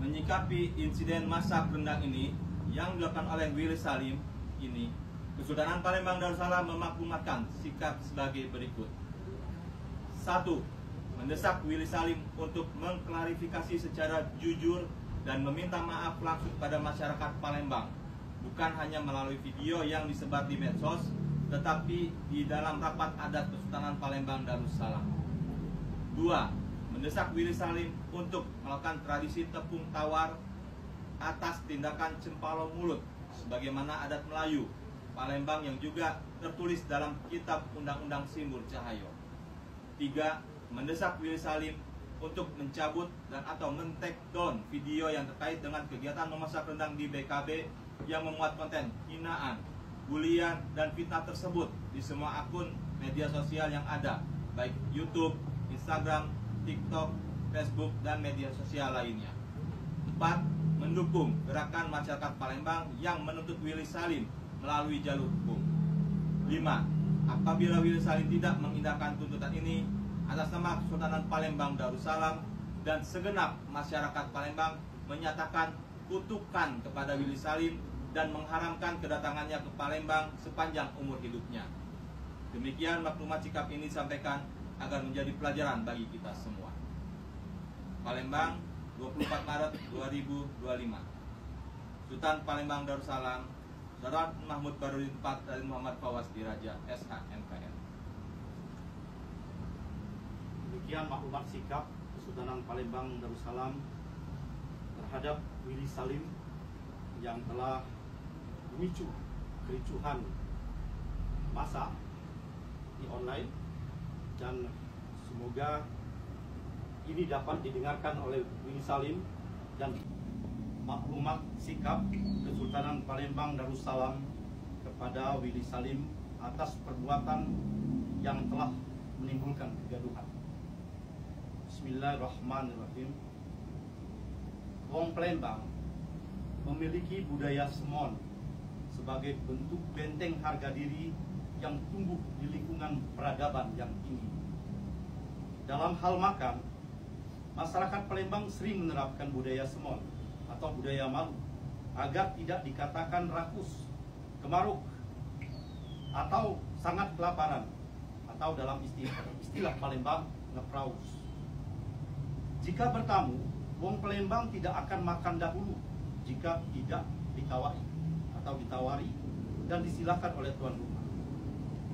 Menyikapi insiden masak rendang ini yang dilakukan oleh Willy Salim ini, Kesultanan Palembang Darussalam memaklumatkan sikap sebagai berikut. 1. Mendesak Willy Salim untuk mengklarifikasi secara jujur dan meminta maaf langsung kepada masyarakat Palembang, bukan hanya melalui video yang disebar di medsos, tetapi di dalam rapat adat Kesultanan Palembang Darussalam. 2. Mendesak Willy Salim untuk melakukan tradisi tepung tawar atas tindakan cempalo mulut sebagaimana adat Melayu Palembang yang juga tertulis dalam Kitab Undang-Undang Simbur Cahayo. 3. Mendesak Willy Salim untuk mencabut dan atau men-take down video yang terkait dengan kegiatan memasak rendang di BKB yang memuat konten hinaan, bulian, dan fitnah tersebut di semua akun media sosial yang ada, baik YouTube, Instagram, TikTok, Facebook, dan media sosial lainnya. 4. Mendukung gerakan masyarakat Palembang yang menuntut Willy Salim melalui jalur hukum. 5. Apabila Willy Salim tidak mengindahkan tuntutan ini, atas nama Kesultanan Palembang Darussalam dan segenap masyarakat Palembang menyatakan kutukan kepada Willy Salim dan mengharamkan kedatangannya ke Palembang sepanjang umur hidupnya. Demikian maklumat sikap ini disampaikan agar menjadi pelajaran bagi kita semua. Palembang, 24 Maret 2025. Sultan Palembang Darussalam, Saudara Mahmud Barudin IV dari Muhammad Fawaz Diraja, SH.MKN. Demikian maklumat sikap Kesultanan Palembang Darussalam terhadap Willy Salim yang telah memicu kericuhan massa di online, dan semoga ini dapat didengarkan oleh Willy Salim. Dan maklumat sikap Kesultanan Palembang Darussalam kepada Willy Salim atas perbuatan yang telah menimbulkan kegaduhan. Bismillahirrahmanirrahim. Wong Palembang memiliki budaya semon sebagai bentuk benteng harga diri yang tumbuh di lingkungan peradaban yang tinggi. Dalam hal makan, masyarakat Palembang sering menerapkan budaya semon atau budaya malu agar tidak dikatakan rakus, kemaruk, atau sangat kelaparan, atau dalam istilah Palembang ngepraus. Jika bertamu, wong Palembang tidak akan makan dahulu jika tidak ditawari dan disilahkan oleh tuan rumah.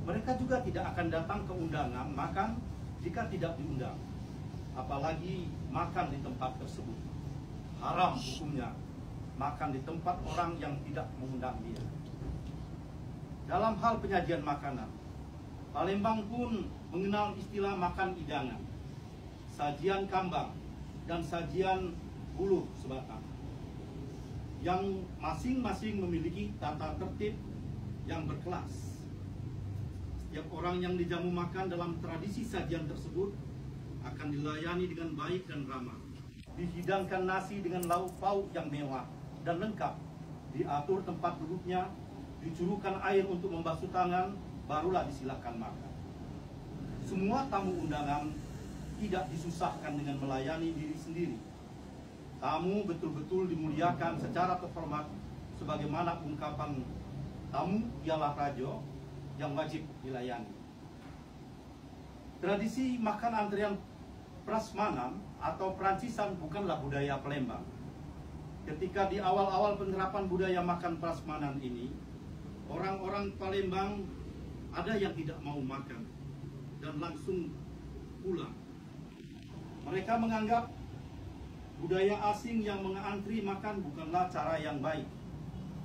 Mereka juga tidak akan datang ke undangan makan jika tidak diundang, apalagi makan di tempat tersebut. Haram hukumnya makan di tempat orang yang tidak mengundang dia. Dalam hal penyajian makanan, Palembang pun mengenal istilah makan hidangan, sajian kambang, dan sajian buluh sebatang, yang masing-masing memiliki tata tertib yang berkelas. Setiap orang yang dijamu makan dalam tradisi sajian tersebut akan dilayani dengan baik dan ramah. Dihidangkan nasi dengan lauk pauk yang mewah dan lengkap. Diatur tempat duduknya, dicuruhkan air untuk membasuh tangan, barulah disilakan makan. Semua tamu undangan tidak disusahkan dengan melayani diri sendiri. Tamu betul-betul dimuliakan secara terhormat, sebagaimana ungkapan tamu ialah raja yang wajib dilayani. Tradisi makan antrian prasmanan atau Perancisan bukanlah budaya Palembang. Ketika di awal-awal penerapan budaya makan prasmanan ini, orang-orang Palembang ada yang tidak mau makan dan langsung pulang. Mereka menganggap budaya asing yang mengantri makan bukanlah cara yang baik.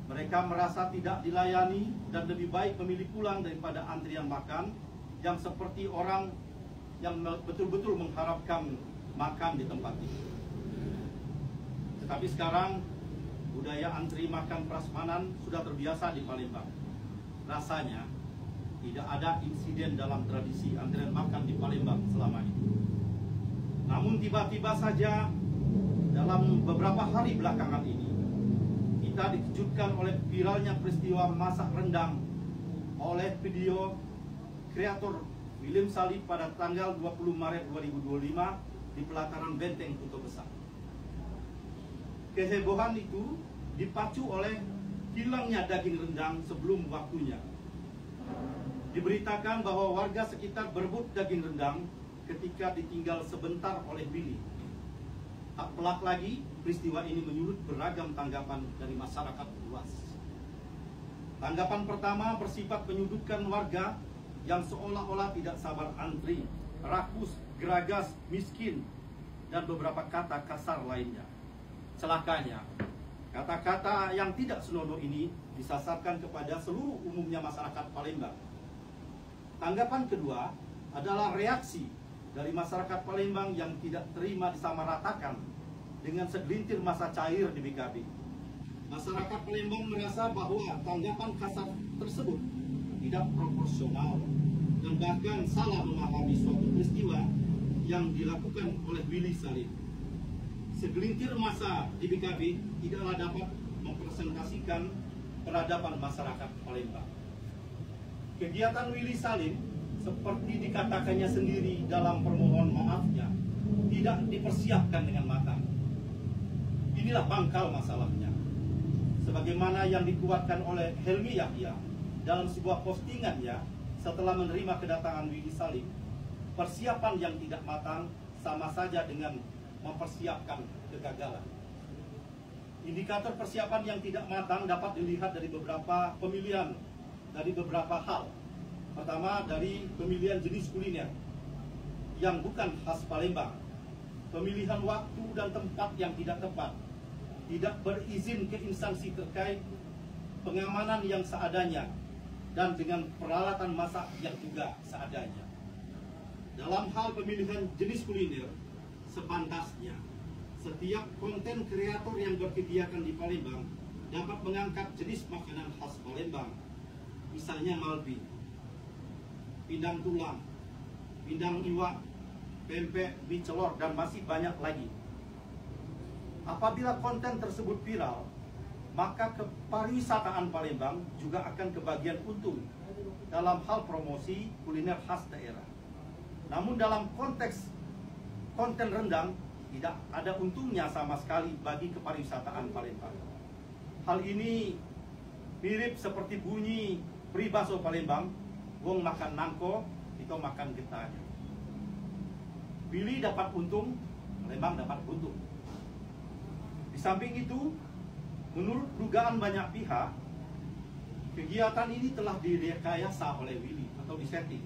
Mereka merasa tidak dilayani dan lebih baik memilih pulang daripada antrian makan yang seperti orang yang betul-betul mengharapkan makan di tempat itu. Tetapi sekarang budaya antri makan prasmanan sudah terbiasa di Palembang. Rasanya tidak ada insiden dalam tradisi antrian makan di Palembang selama ini. Namun tiba-tiba saja dalam beberapa hari belakangan ini kita dikejutkan oleh viralnya peristiwa masak rendang oleh video kreator Willy Salim pada tanggal 20 Maret 2025 di pelataran Benteng Kota Besar. Kehebohan itu dipacu oleh hilangnya daging rendang sebelum waktunya. Diberitakan bahwa warga sekitar berebut daging rendang ketika ditinggal sebentar oleh Willy. Tak pelak lagi, peristiwa ini menyulut beragam tanggapan dari masyarakat luas. Tanggapan pertama bersifat menyudutkan warga yang seolah-olah tidak sabar antri, rakus, geragas, miskin, dan beberapa kata kasar lainnya. Celakanya, kata-kata yang tidak senonoh ini disasarkan kepada seluruh umumnya masyarakat Palembang. Tanggapan kedua adalah reaksi dari masyarakat Palembang yang tidak terima disamaratakan dengan segelintir massa cair di BKB. Masyarakat Palembang merasa bahwa tanggapan kasar tersebut tidak proporsional dan bahkan salah memahami suatu peristiwa yang dilakukan oleh Willy Salim. Segelintir massa di BKB tidaklah dapat mempresentasikan peradaban masyarakat Palembang. Kegiatan Willy Salim, seperti dikatakannya sendiri dalam permohonan maafnya, tidak dipersiapkan dengan matang. Inilah pangkal masalahnya. Sebagaimana yang dikuatkan oleh Helmi Yahya dalam sebuah postingannya setelah menerima kedatangan Willy Salim, persiapan yang tidak matang sama saja dengan mempersiapkan kegagalan. Indikator persiapan yang tidak matang dapat dilihat dari beberapa pemilihan, dari beberapa hal. Pertama, dari pemilihan jenis kuliner yang bukan khas Palembang, pemilihan waktu dan tempat yang tidak tepat, tidak berizin ke instansi terkait, pengamanan yang seadanya, dan dengan peralatan masak yang juga seadanya. Dalam hal pemilihan jenis kuliner, sepantasnya setiap konten kreator yang berkegiatan di Palembang dapat mengangkat jenis makanan khas Palembang, misalnya malbi, pindang tulang, pindang iwak, pempek, mie celor, dan masih banyak lagi. Apabila konten tersebut viral, maka kepariwisataan Palembang juga akan kebagian untung dalam hal promosi kuliner khas daerah. Namun dalam konteks konten rendang, tidak ada untungnya sama sekali bagi kepariwisataan Palembang. Hal ini mirip seperti bunyi peribaso Palembang, wong makan nangko, kita makan getahnya. Willy dapat untung, Palembang dapat untung. Di samping itu, menurut dugaan banyak pihak, kegiatan ini telah direkayasa oleh Willy atau disetting.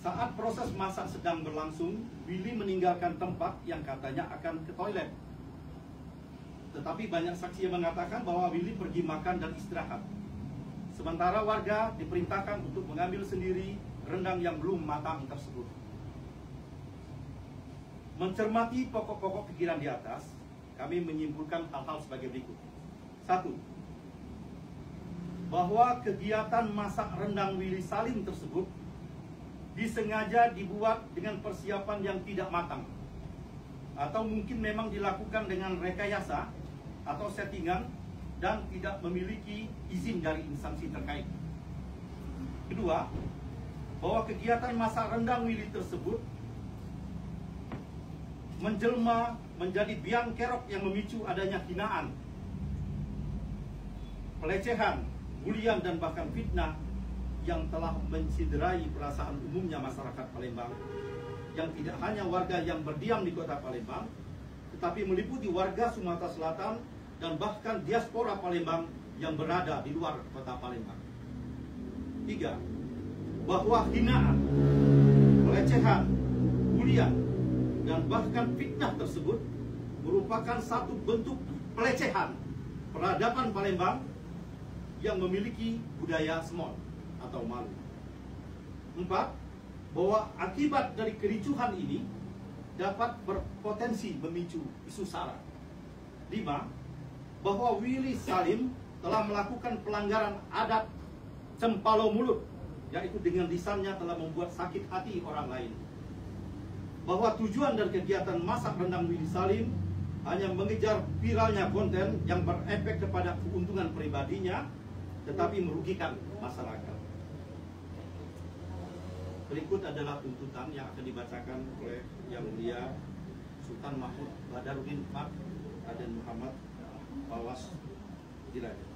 Saat proses masak sedang berlangsung, Willy meninggalkan tempat yang katanya akan ke toilet. Tetapi banyak saksi yang mengatakan bahwa Willy pergi makan dan istirahat. Sementara warga diperintahkan untuk mengambil sendiri rendang yang belum matang tersebut. Mencermati pokok-pokok pikiran di atas, kami menyimpulkan hal-hal sebagai berikut. 1. Bahwa kegiatan masak rendang Willy Salim tersebut disengaja dibuat dengan persiapan yang tidak matang, atau mungkin memang dilakukan dengan rekayasa atau settingan dan tidak memiliki izin dari instansi terkait. Kedua, bahwa kegiatan masak rendang Willy tersebut menjelma menjadi biang kerok yang memicu adanya hinaan, pelecehan, bulian, dan bahkan fitnah yang telah menciderai perasaan umumnya masyarakat Palembang, yang tidak hanya warga yang berdiam di kota Palembang, tetapi meliputi warga Sumatera Selatan dan bahkan diaspora Palembang yang berada di luar kota Palembang. 3. Bahwa hinaan, pelecehan, bulian, dan bahkan fitnah tersebut merupakan satu bentuk pelecehan peradaban Palembang yang memiliki budaya semol atau malu. 4. Bahwa akibat dari kericuhan ini dapat berpotensi memicu isu sara. 5. Bahwa Willy Salim telah melakukan pelanggaran adat cempalo mulut, yaitu dengan lisannya telah membuat sakit hati orang lain. Bahwa tujuan dari kegiatan masak rendang Willy Salim hanya mengejar viralnya konten yang berefek kepada keuntungan pribadinya, tetapi merugikan masyarakat. Berikut adalah tuntutan yang akan dibacakan oleh Yang Mulia Sultan Mahmud Badarudin IV Aden Muhammad Bawas Dilaga.